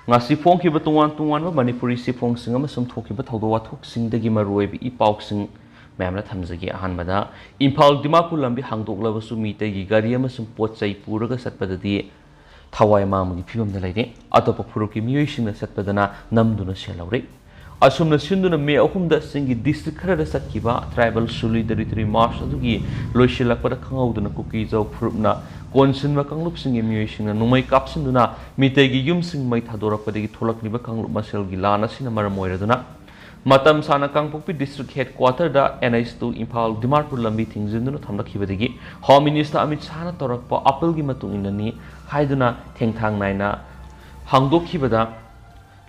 ngasi phongkhiba tungan Manipuri sifongsinga amasung thokiba thawdo wathoksingdagi maruoibi ipausing मैमना थमजगी अहानबदा Imphal Dimapur लंबी हांगदोक्लबसु मीतेगी गाड़ी अमसुं पोटचै पुरगा सत्पददी थवाय मामगी फिबमदा लैरे अतोप फुरुकी मियोइसिंगना सत्पदना नमदुना सेलौरे असुमना सिंदुना मे अहुमदा सिंगी district Khardah सत्किबा tribal solidarity मार्च अदुगी लोइसिलकपदा खंगौदुना cookie जौ फुरुपना कोनसिनबा कांगलुपसिंगी मियोइसिंगना नुमै कापसिंदुना मीतेगी युमसिंग मै थादोरकपदगी थोलकलिबा कांगलुप मसेलगी लानासिना मरम ओइरदुना मतम साना कांगपोक्पी डिस्ट्रिक्ट हेडक्वार्टर दा NH2 इम्फाल दिमापुर लंबी थिंगजिंदुना थमलखिबदगी होम मिनिस्टर अमित शाहना तोरकपा अपीलगी मतुंगिननी हाइदुना थेंगथांग नायना हांगदोखिबदा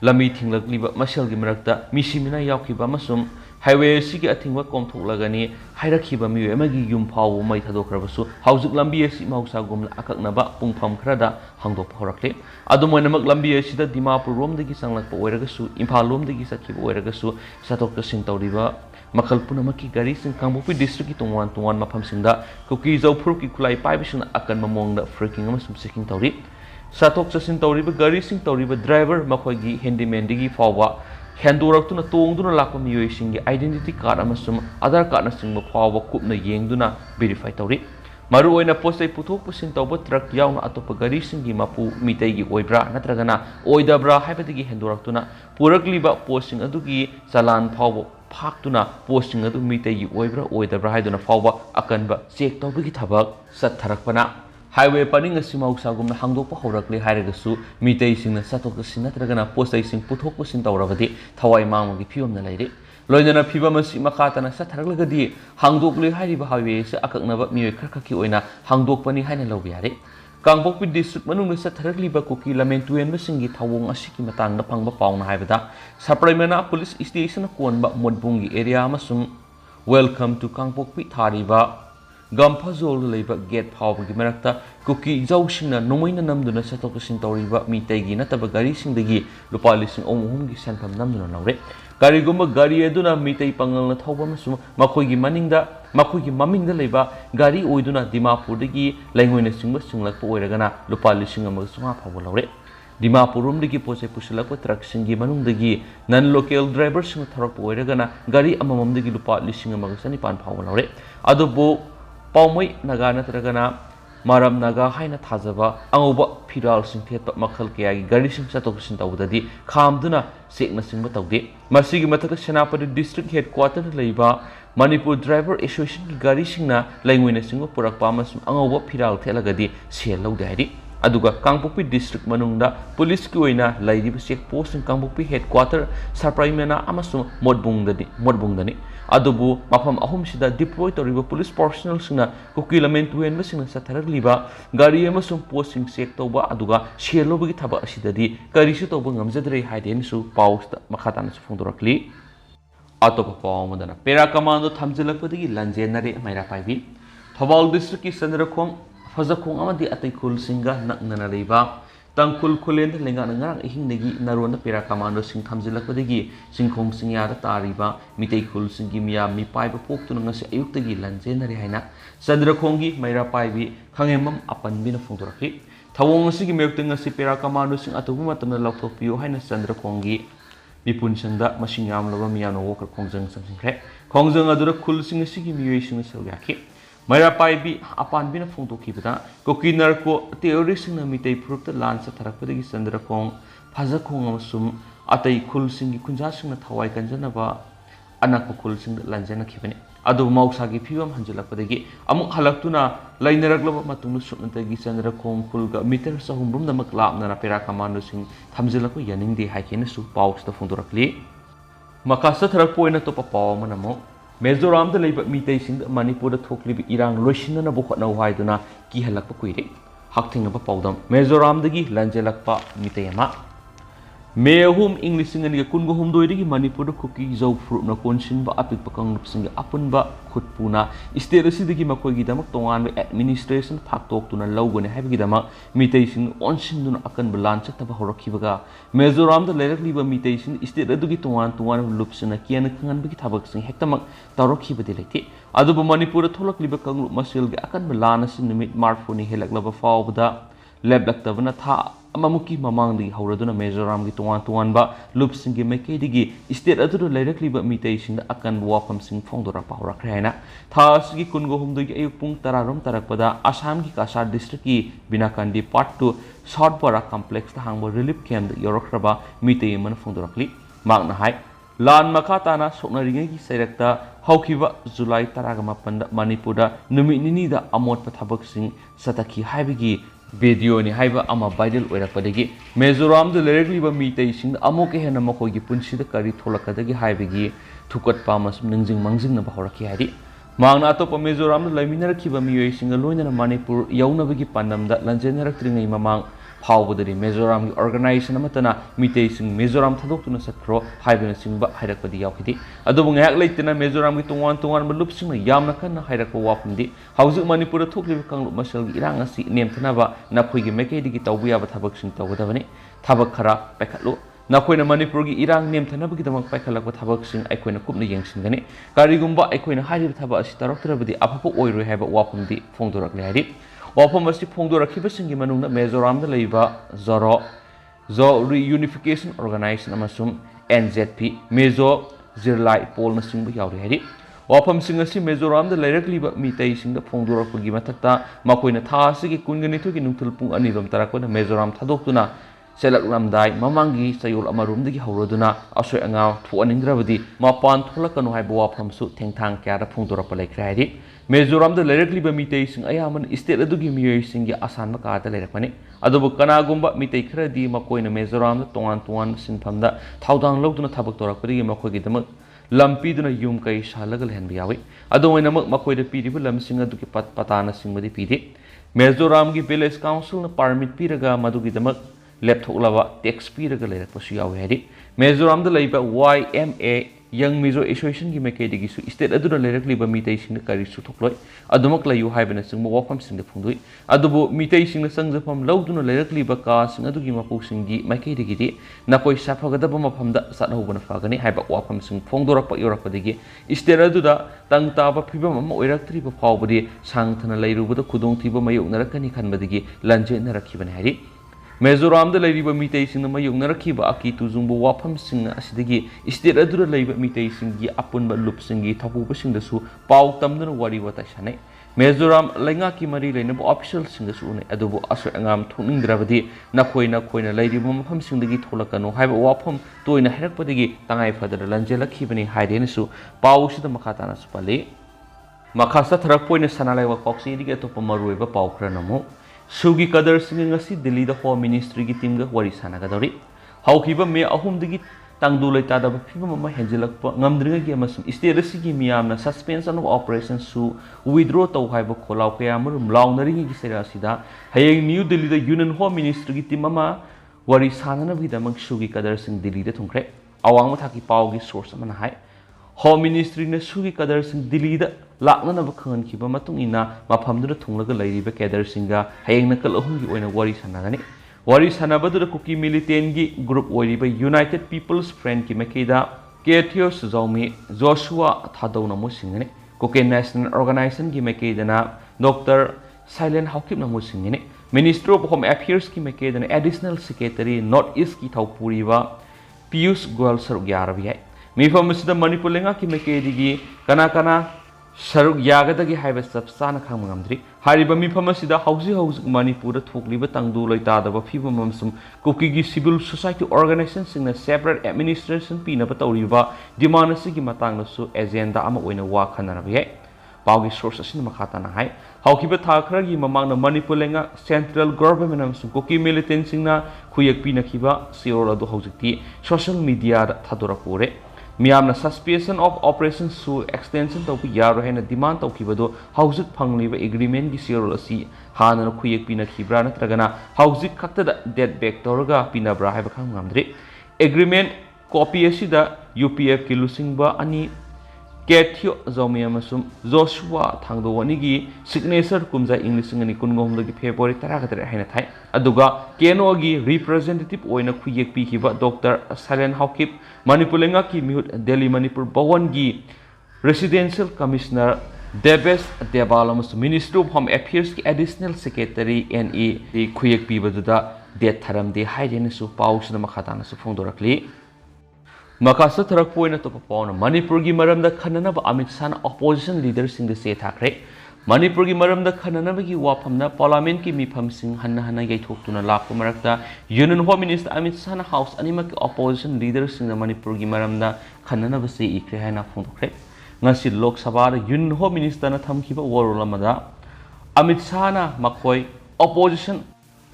लंबी थिंगलकलिबा मसेलगी मरकता मिसिमिना यावखिबा अमसुम हाईवे सिगी अथिंगबा कोमथोकलगनी हाइरखिबा मियो एमगी युम फाव मै थादोखरबसु हाउजुक लंबी असि मौसागुम अककनबा पुंगफम खरदा हांगदोक हरकले अदुमोइनमक लंबी असिदा दिमापुर रोमदगी सांगलकपा ओइरगसु इम्फाल रोमदगी सखिबा ओइरगसु सतोक तसिन तौरिबा मखल पुनमकी गाड़ी सिंग कांगपोक्पी डिस्ट्रिक्ट की तोंगान तोंगान मफमसिंगदा कुकी जौफुरुकी खुलाई पाइबिसिंग अकन ममोंगदा फ्रेकिंग अमसुम सेकिंग तौरि सतोक तसिन तौरिबा गाड़ी सिंग तौरिबा ड्राइवर मखोइगी हैंडीमैनदगी फावबा हेंदोरक्तुना तोंगदुना लापा मियोइसिंगी आइडेंटिटी कार्ड अमसुम आधार कार्ड नसिंगबा फावबा कुपना येंगदुना वेरीफाई तौरि मरु ओइना पोस्टै पुथोक पुसिन तौबा ट्रक यावना अतोप गाड़ी सिंगी मपु मितेगी ओइब्रा नत्रगना ओइदब्रा हाइबदगी हेंदोरक्तुना पुरकलिबा पोस्टिंग अदुगी चालान फावबा फाक्तुना पोस्टिंग अदु मितेगी ओइब्रा ओइदब्रा हाइदुना फावबा अकनबा चेक तौबगी थबक सत्थरकपना हाईवे पनिंग मौसागुम हांगदोप हौरकले हाइरगसु मितेइसिंगना सतोकसिन नत्रगना पोस्टैसिंग पुथोक पुसिन तौरबदि थवाई मांगगी फिबमना लैरे लोइनना फिबमसि मखातना सथरगलगदि हांगदोकले हाइरिबा हाईवे से अककनबा मियोइ खरखकी ओइना हांगदोकपनि हाइना लौबा यारे कांगपोक्पी डिस्ट्रिक्ट मनुंग सथरगलिबा कुकी लमेन तुयेनबसिंगी थवोंग असिकी मतांगदा फंगबा पाउना हाइबदा सप्राइमेना पुलिस स्टेशन कोनबा मोदबुंगी एरिया अमसुम वेलकम टू कांगपोक्पी थारिबा गम्फाजोल लेबा गेट फावबगी मरक्ता कुकी जौसिंगना नोमैना नमदुना सतोकसिन तौरिबा मीतेगी नतबा गाड़ीसिंगदगी लुपा लिसिंग ओमहुमगी सेनफम नमदुना लौरे गाड़ीगुम्बा गाड़ी अदुना मीतेई पंगलना थौबा अमसुम मखोइगी मनिंगदा मखोइगी ममिंगदा लेबा गाड़ी ओइदुना दिमापुरदगी लैंगोइना सिंगबा सिंगलकपा ओइरगना लुपा लिसिंग अमगा सुंगा फावबा लौरे दिमापुर रोमदगी पोसे पुसलकपा ट्रक सिंगी मनुंगदगी नन लोकल ड्राइवर सिंग थरकपा ओइरगना गाड़ी अमममदगी लुपा लिसिंग अमगा सनिपान फावबा लौरे अदुबो पाउमै नगा नत्रगना मारम नगा हाइना थाजबा अंगोबा फिराल सिंथेत मखल कयागी गाड़ी सिंग सतोकसिन तौददी खामदुना सेकना सिंगबा तौदे मसिगी मथक सेनापति डिस्ट्रिक्ट हेडक्वार्टर लेबा मणिपुर ड्राइवर एसोसिएशन की गाड़ी सिंगना लैंगोइना सिंगबा पुरकपा अमसुम अंगोबा फिराल थेलगदी सेल लौदे हाइरि अदुगा कांगपोक्पी डिस्ट्रिक्ट मनुंगदा पुलिस की ओइना लैरिबा चेक पोस्ट कांगपोक्पी हेडक्वार्टर सरप्राइमेना अमसुम मोदबुंगदनी अदुबु मफम अहुमसिदा डिप्लॉय तौरिबा पुलिस पर्सनल सिंगना कुकी लमेन तुयेनबा सिंगना सथरगलिबा गाड़ी अमसुम पोस्टिंग चेक तौबा अदुगा शेलोबगी थबा असिददी करिसु तौबा ngamjadre हाइदेनसु पाउस्ता मखातानसु फोंदोरकली अतोप पावमदना पेरा कमांडो थमजलकपदगी लंजेनरे मैरा पाइबी थौबाल डिस्ट्रिक्ट की चंद्रखोंग फजखोंग अमदी अतैखुल सिंगा नकनना लेबा Tangkhul खुलेन लेंगाना ngarang ihingdagi naronda pera commando sing thamjilakpadagi singkhong singyada tariba miteikul singi miya mi paiba poktuna ngasi ayuktagi lanjenari haina chandrakhonggi maira paibi khangemam apanbina phongdorakhi thawong sigi meyukta ngasi pera commando sing atubu matamna lauthopiyo haina chandrakhonggi mipun sangda masing yamlaba miyano wokar khongjang samsingkhre khongjang adura khul sing sigi miyoi sing selgakhi मैरा पाइबी अपानबीना फोंदोखिबदा कोकिनर को टेरोरिस्टना मितेई फुरुपता लांसा थरकपदगी चंद्रखोंग फजखोंग अमसुम अतै खुलसिंगी खुंजासिंगना थवाई कंजनबा अनक खुलसिंग लांजनखिबनी अदु मौसागी फिवम हंजलकपदगी अमुक हलक्तुना लैनरगलब मतुंगनु सुनतगी चंद्रखोंग खुलगा metre सहुमरुमदमक लापना पेरा commando सिंग थमजलको यानिंगदे हाइकेनसु पाउस्ता फोंदोरकली मकासा थरकपोइना तोपा पावमनमो मिजोराम मीतई मणिपुर थोक्लिब इरांग लोइसिननबो होटनौ हाइदुना किहलकपा कुइरे हाक्थेंगबा पाउदम मिजोरामदगी लंजेलकपा मीतई अमा मे अहुम इंग्लिसिंगनि कुनगुहुमदोइदगी Manipur cookie जौ फ्रुपना कोनसिनबा अपिकपा कंगलुपसिंग अपुनबा खुदपुना state असिदगी मखोइगिदमक तोंगानबा administration फाक्तोक्तुना लौगने हाइबगिदमक मीतईसिंग ओनसिनदुना अकनबा लान चतबा हौरखिबगा मिजोरामदा लेरकलिबा मीतईसिंग state अदुगी तोंगान लुपसिना कियन खंगनबगी थबकसिंग हेक्तमक तौरखिबदि लेते अदुबा मणिपुर थोलकलिबा कंगलुप मसेलगी अकनबा लान असि निमिट मार्फुनि हेलकलबा फावबदा लेबलक्तबना था amamuki mamangdi hauraduna mizoram gi tuan tuan ba lupsing gi meke digi state adu leirakliba mitei sing akan wafam sing phongdora pawra khraina thas gi kungo humdu gi ayuk pung tararom tarakpada assam gi kasar district gi binakandi part 2 short para complex ta hangbo relief camp yorokraba mitei man phongdorakli magna hai lan makatana soknaringe gi sairakta haukiba July 18 Manipur numi nini da amot pathabak sing sataki haibigi video ni haiba ama viral oirakpadagi mizoram da leirakliba mitei sing amoke hena makogi punsida kari tholakadagi haibigi thukat pamas ningjing mangjing na bahoraki hari mangna to pa mizoram da laiminarakhiba miyoi singa loinana Manipur yaunabagi pandamda lanjenarakringai mamang फाउबदरी Mizoram की organisation अमतना Meitei सिंग Mizoram थदोक्तुना सत्रो हाइबना सिंगबा हाइरकपदि यावखिदि अदुबु ngak leitena Mizoram की तोंगान तोंगान बलुप सिंग यामना Khanna हाइरकपा वाफमदि हाउजु Manipur थोक्लिबा कांगलुप muscle की इरांग असि नेमथनाबा नखोइगी मेकेदिगी तौबु याबा थबक सिंग तौगदबनि थबक खरा पैखलु नखोइना मणिपुर की इरांग नेमथनाबगी दमक पैखलकपा थबक सिंग अखोइना कुपना येंसिनगनि कारिगुम्बा अखोइना हाइरिबा थबा असि तरक्तरबदि अफपो ओइरोय हाइबा वाफमदि फोंदोरकले हाइरि वाफम असि फोंदोरखिबसिंगी मनुंगना मिजोराम दा लेबा जो रियूनिफिकेशन ऑर्गेनाइजेशन अमसुम NZP मेजो जिरलाई पोल नसिंग यावरि हाइरि वाफम सिंग असि मिजोराम दा लेरकलिबा मितेई सिंग दा फोंदोरकपगी मथक्ता मकोइना थासिगी कुनगनिथुगी नुथुल पुंग अनिरोम तराकोना मिजोराम थदोक्तुना सेलकलमदाई ममांगी सयोल अमरुमदगी हौरदुना असोय अंगाव थोअनिंद्रबदी मपान थोलकनु हाइबा वाफमसु थेंगथांग क्यादा फोंदोरकपा लेख्रे हाइरि मिजोराम दा लेरकलिबा मितेई सिंग अयामन स्टेट अदुगी मियोई सिंग आसान मकादा लेरकपनि अदुबु कनागुम्बा मितेई खरदी मकोइना मिजोराम दा तोंगान तोंगान सिनफमदा थाउदांग लौदुना थबक तोरकपदगी मकोइगिदमक लंपीदुना युम कै सालगल हेनबि यावि अदुमैनमक मकोइदा पीरिबु लमसिंग अदुगी पताना सिंगबदि पीदि मिजोराम की विलेज काउंसिल ना परमिट पीरगा मदुगिदमक लेपथोक्लाबा टैक्स पीरगा लेरकपसु यावि हाइरि मिजोराम दा लेबा YMA यंग मिजो एसोसिएशन की मेकेदिगी सु स्टेट अदुना लेरकलिबा मितेई सिंग करि सु थोक्लोय अदुमक लयु हाइबना सिंग वाफम सिंग फुंदुइ अदुबु मितेई सिंग संजफम लौदुना लेरकलिबा का सिंग अदुगी मपु सिंगी मेकेदिगिदि नकोइ साफगदबा मफमदा सानहोबना फागनि हाइबा वाफम सिंग फोंदोरकपा योरकपदिगी स्टेट अदुदा तंगताबा फिबम अम ओइरक्त्रिबा फावबदि सांगथना लैरुबदा खुदोंग थिबा मयोगनरकनि खनबदिगी लंजेनरखिबने हाइरि मिजोराम दा लेरिबा मितेई सिंग मयोगनरखिबा अकी तुजुंबु वाफम सिंग असिदगी स्टेट अदुरा लेबा मितेई सिंगी अपुनबा लुप सिंगी थपुबा सिंगदसु पाउ तमदना वारी वताइ सानै मिजोराम लैंगा की मरी लेनबो ऑफिशियल सिंगदसु उनै अदुबु असोय अंगाम थोकनिंद्रबदि नखोइना लेरिबा मफम सिंगदगी थोलकनो हाइबा वाफम तोइना हेरकपदगी तंगाइ फदर लंजेलखिबनि हाइदेनसु पाउसिदा मखाताना सुपले मखासा थरक पोइना सनालाइवा पॉक्सीदिगे अतोप मरुइबा पाउ खरनमु सुगी कदर सिंग दिल्ली द होम मिनिस्ट्री की टीम वरी सानागदौरी हौखिबा मे अहुमदगी तांगदु लैतादबा फिबम अमा हेंजिलकपा ngamdringi amasum state asigi miyamna suspension of operation su withdraw tau haiba kholaw kaya murum lawnari gi sera sida hayeng new delhi da union home ministry gi team ama wari sanana bidamang sugi kadar sing delhi da thungkre awang ma thaki paw gi source amana hai home ministry na sugi kadar sing delhi da lakna ba khan khiba matung ina mafamdu da thunglaga lairiba kadar singa hayeng na kal ahum gi oina wari sanagani wari sanabadu kuki militant gi group oiriba united people's friend ki makeda Kethios Zomi Joshua Thadona Musingene Kuki national organization ki makeda na Dr. Silent Haukip na Musingene Minister of Home Affairs ki makeda na additional secretary North East ki Thaupuriba Piyush Goyal saruk yarabi hai mifam sida Manipur lenga ki makedi gi kana saruk yagadagi haiba sabsana khamngamdri hariba mifam sida hausi Manipur da thokliba tangdu loitadaba phibam amsum kuki gi civil society organization singna separate administration pina batawriba demand asigi matang su agenda ama oina wa khanarabi hai pawgi source asin makhatana hai haukiba thakra gi mamang na Manipur lenga central government amsum kuki militant singna khuyak pina khiba sior adu haujikti social media da thadora pore मियामना suspension of operation सु extension तौपि यारो हेना demand तौखिबदो हाउजिक फंगलिबा agreement की share असि हानन खुयेक पिना खिब्रा नत्रगना हाउजिक खक्तदा डेट बैक तौरगा पिनाब्रा हाइबा खंगमद्रि एग्रीमेंट कॉपी असिदा यूपीएफ की लुसिंगबा अनि केथियो जोमियमसुम जोशुआ थांगदोवनिगी सिग्नेचर कुमजा इंग्लिशिंग अनि कुनगोमदगी फेब्रुअरी 13 हाइना थाइ अदुगा केनोगी रिप्रेजेंटेटिव ओइना खुयेक पिखिबा doctor Seilen Haokip Manipur lenga ki mihut Delhi Manipur Bhawan gi residential commissioner Debesh Debalamus Ministry of Home Affairs ki additional secretary NE di khuyek pi baduda det tharamde haidenisu pausida makhatanasu phongdorakli makasa tharak poina to pauna Manipur gi maramda khananaba Amit Shah na opposition leader sing de se thakre Manipur gi maramda khananaba gi wafamna parliament ki mifam sing hanna hanna yaithoktuna lakpa marakta Union Home Minister Amit Shah na house animak opposition leader sing Manipur gi maramda khananaba se ikre haina phongdokre ngasi Lok Sabha Union Home Minister na thamkiba warol amada Amit Shah na makhoi opposition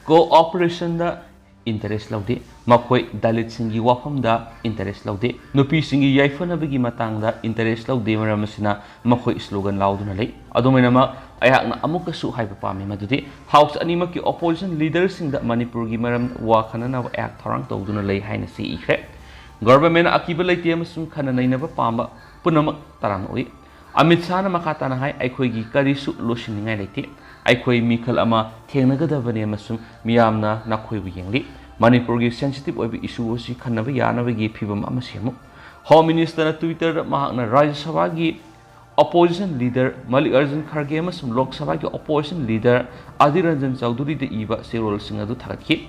cooperation da interest laude makhoi dalit singi wafam da interest laude nupi singi yaifana bagi matang da interest laude maramasina makhoi slogan lauduna lei adomena ma ayak na amuka su haiba pami madudi house anima ki opposition leaders sing da Manipur gi maram wa khana na ayak tharang tawduna lei haina si ikhe government akiba leite amasung khana naina ba pamba punamak taran oi Amit Shah na makata na hai aikhoi gi karisu loshiningai leite aikhoi mikhal ama thengnagadabane amasung miyamna nakhoi bu yengli Manipur gi sensitive oibi issue si khanaba yanaba gi phibam ama semu Home Minister na Twitter mahakna Rajya Sabha gi opposition leader Mallikarjun Kharge amasung Lok Sabha gi opposition leader Adhir Ranjan Chowdhury de iba serol sing adu thakhi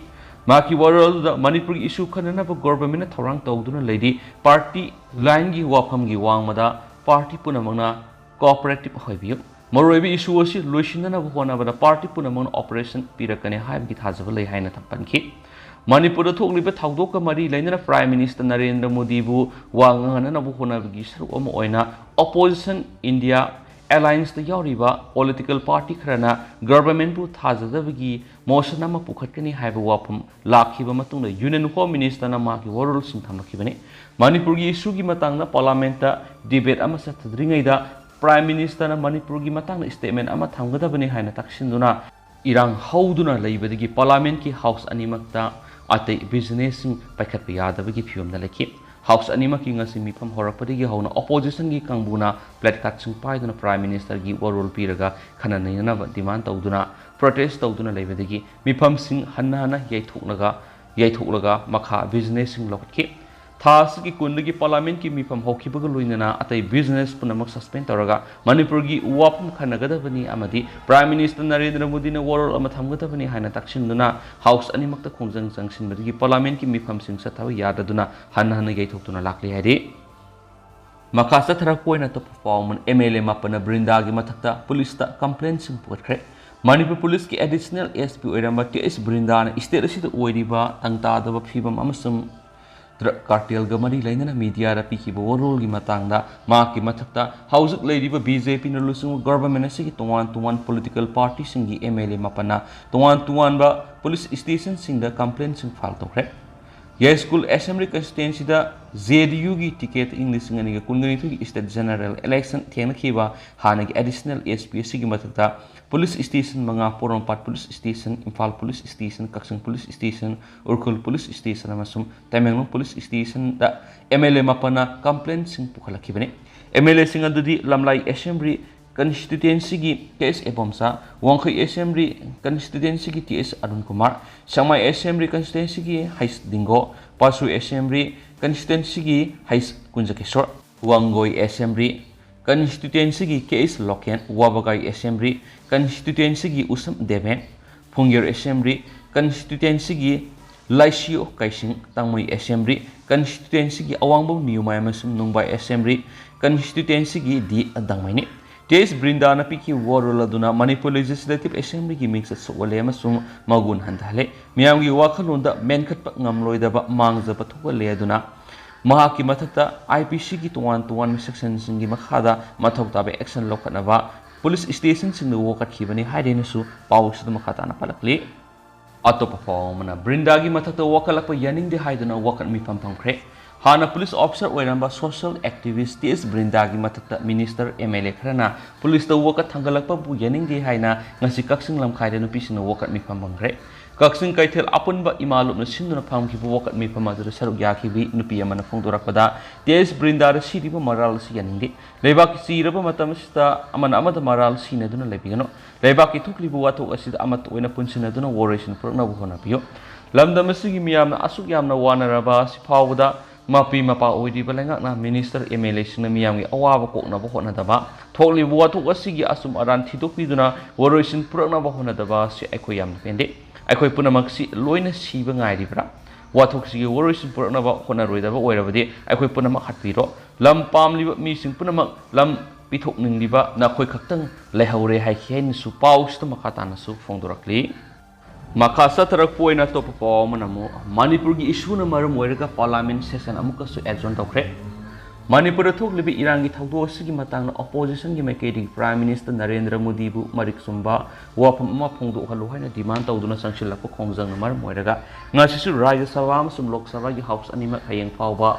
maki warol da Manipur gi issue khanana ba government na thorang tawduna lady party line gi wafam gi wangmada party punamangna cooperative hoibiyo Moroibi issue asi loisinana bhona bada party punamang operation pirakane haib gi thajaba lei haina thampanki Manipur da thokliba thawdoka mari lainana Prime Minister Narendra Modi bu wangana na bhona gi saru ama oina opposition India alliance da yawriba political party khrana government bu thajadabagi motion ama pukhatkani haiba wapam lakhiba matungna Union Home Minister na ma gi warul sing thamlakibane Manipur gi issue gi matangna parliament da debate ama sathadringai da Prime Minister na Manipur gi matangna statement ama thamgadabani haina takshinduna irang hauduna leibadagi parliament ki house animakta atei business sing paikhat yadabagi phiyomna lekhi house animaki ngasi mifam horapadagi hauna opposition gi kangbuna placard sing paiduna Prime Minister gi warol piraga khana naina demand tawduna protest tawduna leibadagi mifam sing hanna hanna yaithoknaga makha business sing lokhi Thas ki kundagi parliament ki mifam hokibaga loinana atai business punamak suspend taraga Manipur gi wapam khanagadabani amadi Prime Minister Narendra Modi na warol ama thamgadabani haina takshinduna house animakta khongjang jangsinbagi parliament ki mifam sing sathawa yadaduna hanna hanna yaithoktuna lakli haidi makasa tharak poina to performance MLA mapana Brinda gi mathakta police ta complaint sing putkre Manipur police ki additional SP oiramba TS Brinda na state asida oiriba tangta daba phibam amasum cartel gamari lainana media ra piki borol gi matangda ma ki mathakta house leidiba BJP na lusung government asigi tuan political party singi MLA mapana tuan ba police station singda complaint sing file tokre Yes school assembly constituency da ZDU gi ticket English ngani ga kungani thu state general election thena khiba hana gi additional SPSC gi mathakta police station manga Porompat police station Imphal police station Kaksang police station Urkhul police station amasum Tamenglong police station da MLA mapana complaint sing pukhalakibane MLA sing adudi Lamlai assembly constituency gi KS Ebomsa Wangkhai assembly constituency gi TS Arun Kumar Sangmai assembly constituency gi Hais Dingo Pasu assembly constituency gi Hais Kunjakeshwar Wangoi assembly constituency gi KS Loken Wabagai assembly constituency gi Usam Deven Phungyer assembly constituency gi Laisio Kaising Tangmoi assembly constituency gi Awangbo Niumai Masum Nungbai assembly constituency gi Di Dangmaini TS Brinda na piki waroladuna Manipur Legislative Assembly gi mix sowale amasung magun handale miyam gi wakhalunda menkhat ngamloidaba mangjaba thokale aduna mahaki mathakta IPC gi tuan section singi makhada mathokta be action lokhanaba police station sing wokat khibani haidenasu pawsud makhata na palakli atopa formana Brinda gi mathakta wakalakpa yaning de haiduna wakat mi pampamkhre Hana police officer oiramba social activist TS Brinda gi mathakta minister MLA khrana police ta wokat thangalakpa bu yaning de haina ngasi kaksing lamkhaide nupi sina wokat mi pambangre kaksing kaithel apunba imalup na sinduna phamki bu wokat mi pamadu saruk yakhi bi nupi amana phongdorakpada TS Brinda ra siriba maral si yaning de leiba ki siraba matam sita amana amada maral sina duna lebigano leiba ki thukli bu wathok asida amat oina punsina duna oration progna bu hona piyo lamdam asigi miyamna asuk yamna wanaraba sipawda Mapi mapa oidi balengak na minister MLA sing miyamgi awaba kokna bo hona daba thokli bu wathok asigi asum aran thidok piduna oration progna bo hona daba si aiko yam pende ꯑꯩꯈꯣꯏ ꯄꯨꯝꯅꯃꯛꯁꯤ ꯂꯣꯏꯅ ꯁꯤꯕ ꯉꯥꯏꯔꯤꯕ꯭ꯔꯥ ꯋꯥꯊꯣꯛꯁꯤꯒꯤ ꯋꯥꯔꯣꯏꯁꯤꯟ ꯄꯨꯔꯛꯅꯕ ꯍꯣꯠꯅꯔꯣꯏꯗꯕ ꯑꯣꯏꯔꯕꯗꯤ ꯑꯩꯈꯣꯏ ꯄꯨꯝꯅꯃꯛ ꯍꯥꯠꯄꯤꯔꯣ ꯂꯝ ꯄꯥꯝꯂꯤꯕ ꯃꯤꯁꯤꯡ ꯄꯨꯝꯅꯃꯛ ꯂꯝ ꯄꯤꯊꯣꯛꯅꯤꯡꯂꯤꯕ ꯅꯈꯣꯏ ꯈꯛꯇꯪ ꯂꯩꯍꯧꯔꯦ ꯍꯥꯏꯈꯤ ꯍꯥꯏꯅꯁꯨ ꯄꯥꯎꯁꯤꯗ ꯃꯈꯥ ꯇꯥꯅꯁꯨ ꯐꯣꯡꯗꯣꯔꯛꯂꯤ ꯃꯈꯥ ꯆꯠꯊꯔꯛꯄ ꯑꯣꯏꯅ ꯑꯇꯣꯞꯄ ꯄꯥꯎ ꯑꯃꯅ ꯑꯃꯨꯛ ꯃꯅꯤꯄꯨꯔꯒꯤ ꯏꯁꯨꯅ ꯃꯔꯝ ꯑꯣꯏꯔꯒ ꯄꯥꯔꯂꯤꯌꯥꯃꯦꯟ ꯁꯦꯁꯟ ꯑꯃꯨꯛꯀꯁꯨ ꯑꯦꯗꯖꯣꯔꯟ ꯇꯧꯈ꯭ꯔꯦ ꯃꯅꯤꯄꯨꯔꯗ ꯊꯣꯛꯂꯤꯕ ꯏꯔꯥꯡꯒꯤ ꯊꯧꯗꯣꯛ ꯑꯁꯤꯒꯤ ꯃꯇꯥꯡꯗ ꯑꯣꯄꯣꯖꯤꯁꯟꯒꯤ ꯃꯥꯏꯀꯩꯗꯒꯤ ꯄ꯭ꯔꯥꯏꯝ ꯃꯤꯅꯤꯁꯇꯔ ꯅꯔꯦꯟꯗ꯭ꯔ ꯃꯣꯗꯤꯕꯨ ꯃꯔꯤꯛ ꯆꯨꯝꯕ ꯋꯥꯐꯝ ꯑꯃ ꯐꯣꯡꯗꯣꯛꯍꯜꯂꯨ ꯍꯥꯏꯅ ꯗꯤꯃꯥꯟ ꯇꯧꯗꯨꯅ ꯆꯪꯁꯤꯜꯂꯛꯄ ꯈꯣꯡꯖꯪꯅ ꯃꯔꯝ ꯑꯣꯏꯔꯒ ꯉꯁꯤꯁꯨ ꯔꯥꯖ꯭ꯌ ꯁꯚꯥ ꯑꯃꯁꯨꯡ ꯂꯣꯛ ꯁꯚꯥꯒꯤ ꯍꯥꯎꯁ ꯑꯅꯤꯃꯛ ꯍꯌꯦꯡ ꯐꯥꯎꯕ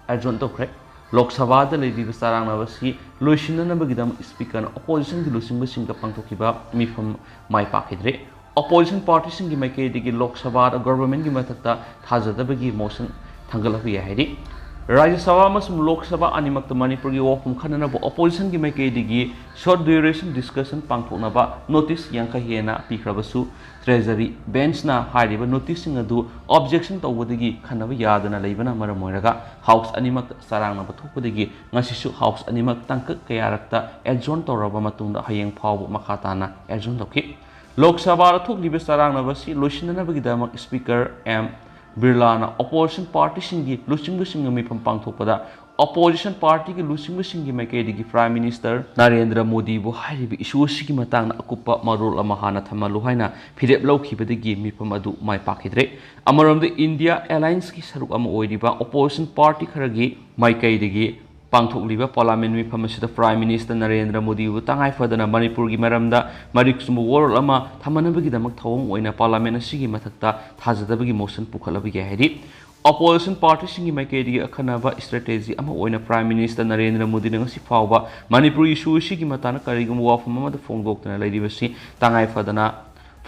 ꯑꯦꯗꯖꯣꯔꯟ ꯇꯧꯈ꯭ꯔꯦ ꯂꯣꯛ ꯁꯚꯥꯗ ꯂꯩꯔꯤꯕ ꯆꯔꯥꯡꯅꯕꯁꯤ ꯂꯣꯏꯁꯤꯟꯅꯅꯕꯒꯤꯗꯃꯛ ꯁ꯭ꯄꯤꯀꯔꯅ ꯑꯣꯄꯣꯖꯤꯁꯟꯒꯤ ꯂꯨꯆꯤꯡꯕꯁꯤꯡꯒ ꯄꯥꯡꯊꯣꯛꯈꯤꯕ ꯃꯤꯐꯝ ꯃꯥꯏ ꯄꯥꯛꯈꯤꯗ꯭ꯔꯦ ꯑꯣꯄꯣꯖꯤꯁꯟ ꯄꯥꯔꯇꯤꯁꯤꯡꯒꯤ ꯃꯥꯏꯀꯩꯗꯒꯤ ꯂꯣꯛ ꯁꯚꯥꯗ ꯒꯚꯔꯟꯃꯦꯟꯠꯒꯤ ꯃꯊꯛꯇ ꯊꯥꯖꯗꯕꯒꯤ ꯃꯣꯁꯟ ꯊꯥꯡꯒꯠꯂꯛꯄ ꯌꯥꯏ ꯍꯥꯏꯔꯤ ꯔꯥꯖ꯭य ꯁꯚꯥ ꯑꯃꯁꯨꯡ ꯂꯣꯛ ꯁꯚꯥ ꯑꯅꯤꯃꯛꯇ ꯃꯅꯤꯄꯨꯔꯒꯤ ꯋꯥꯐꯝ ꯈꯟꯅꯅꯕ ꯑꯣꯄꯣꯖꯤꯁꯟꯒꯤ ꯃꯥꯏꯀꯩꯗꯒꯤ ꯁꯣꯔꯠ ꯗ꯭ꯌꯨꯔꯦꯁꯟ ꯗꯤꯁꯀꯁꯟ ꯄꯥꯡꯊꯣꯛꯅꯕ ꯅꯣꯇꯤꯁ 50 ꯍꯦꯟꯅ ꯄꯤꯈ꯭ꯔꯕꯁꯨ ꯇ꯭ꯔꯦꯖꯔꯤ ꯕꯦꯟꯆꯅ ꯍꯥꯏꯔꯤꯕ ꯅꯣꯇꯤꯁꯁꯤꯡ ꯑꯗꯨ ꯑꯣꯕꯖꯦꯛꯁꯟ ꯇꯧꯕꯗꯒꯤ ꯈꯟꯅꯕ ꯌꯥꯗꯅ ꯂꯩꯕꯅ ꯃꯔꯝ ꯑꯣꯏꯔꯒ ꯍꯥꯎꯁ ꯑꯅꯤꯃꯛꯇ ꯆꯔꯥꯡꯅꯕ ꯊꯣꯛꯄꯗꯒꯤ ꯉꯁꯤꯁꯨ ꯍꯥꯎꯁ ꯑꯅꯤꯃꯛ ꯇꯥꯡꯀꯛ ꯀꯌꯥꯔꯛꯇ ꯑꯦꯗꯖꯣꯔꯟ ꯇꯧꯔꯕ ꯃꯇꯨꯡꯗ ꯍꯌꯦꯡ ꯐꯥꯎꯕ ꯃꯈꯥ ꯇꯥꯅ ꯑꯦꯗꯖꯣꯔꯟ ꯇꯧꯈꯤ ꯂꯣꯛ ꯁꯚꯥꯗ ꯊꯣꯛꯂꯤꯕ ꯆꯔꯥꯡꯅꯕꯁꯤ ꯂꯣꯏꯁꯤꯟꯅꯅꯕꯒꯤꯗꯃꯛ ꯁ꯭ꯄꯤꯀꯔ ꯑꯦꯝ ꯕꯤꯔꯂꯥꯅ ꯑꯣꯄꯣꯖꯤꯁꯟ ꯄꯥꯔꯇꯤꯁꯤꯡꯒꯤ ꯂꯨꯆꯤꯡꯕꯁꯤꯡꯒ ꯃꯤꯐꯝ ꯄꯥꯡꯊꯣꯛꯄꯗ ꯑꯣꯄꯣꯖꯤꯁꯟ पार्टी लुचिंबसिंगी माइकैदगी प्राइम मिनिस्टर नरेंद्र मोदी बु हाइरिबि इशू असिगी मतांगना अकुप्पा मरोल अमा हाना थमलु हाइना फिरेप लौखिबदगी मिफम अदु माइ पाखिद्रे अमरमद इंडिया अलायंस की सरुक अमा ओइरिबा ओपोजिशन पार्टी खरगी माइकैदगी पांथोकलिबा पार्लियामेंट मिफम असिदा प्राइम मिनिस्टर नरेंद्र मोदी बु तंगाइ फदना मणिपुर की मरमदा मरिक्सुमु वोरल अमा थमनबगिदमक थवंग ओइना पार्लियामेंट असिगी मथक्ता थाजदबगी मोशन पुखलबगी हाइरि opposition parties की माइकैदगी अखनबा स्ट्रेटेजी अमा ओइना prime minister Narendra Modi ngasi फावबा मणिपुर इशू असिगी मताना करिगुम वाफम अमा फोंगदोक्तना लैरिबसि तंगाइ फदना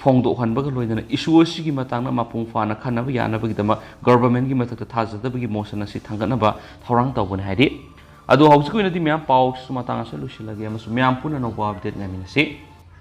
फोंगदोहनबग लोइदना इशू असिगी मताना मपुंग फाना खनबा यानबगिदमा गवर्नमेंट की मथक्ता थाजदबगी मोशन असि थांगनबा थौरांग तौबन हाइरि अदो हौजिक ओइनादि म्याम पाउ सुमतांगा सलुसिलगे अमसु म्याम पुना नौबा अपडेट ngamiनसि